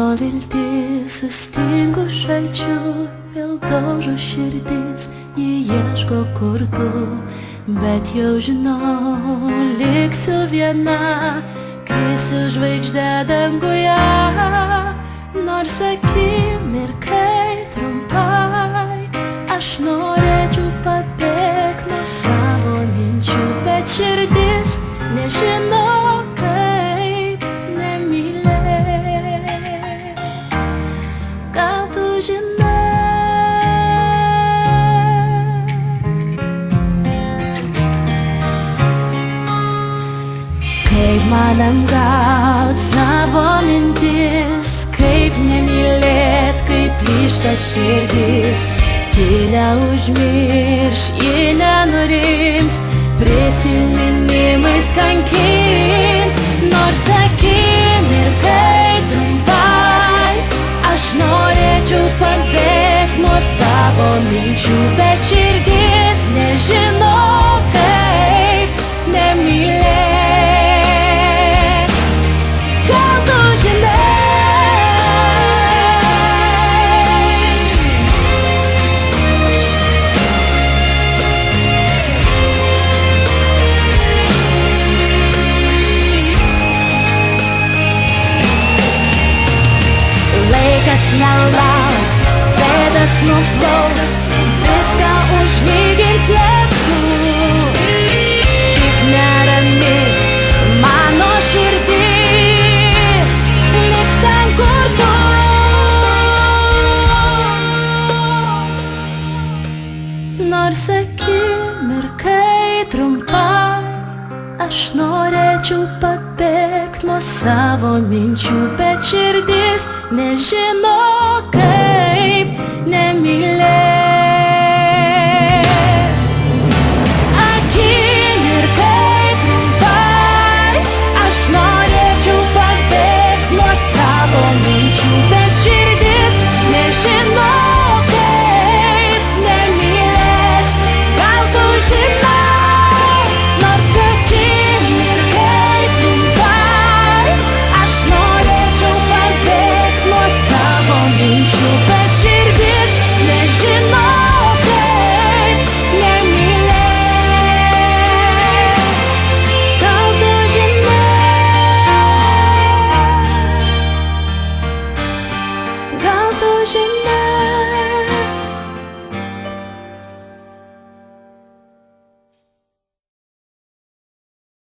Mano viltis sustingo šalčiu, vėl daužo širdis, jį ieško kur tu, bet jau žinau, liksiu viena, krisiu žvaigždę danguje, nors akimirkai trumpai, aš norėčiau pabėgti nuo savo minčių, bet širdis nežino, kaip nemylėt. Gal tu žinai, kaip man apgaut savo mintis, kaip nemylėt, kaip plyšta širdis. Ji neužmirš, ji nenurims, prisiminimais kankins, nors akimirkai trumpai, aš norėčiau pabėgti nuo savo minčių, bet širdis nežino, kaip nemylėt. Gal tu žinai, laikas nelauks, pėdas nuplauks, viską užlygins lietų. Tik nerami mano širdis, liks ten kur tu. Nors akimirkai trumpai, aš norėčiau pabėgti nuo savo minčių, bet širdis nežino, kaip nemylėt.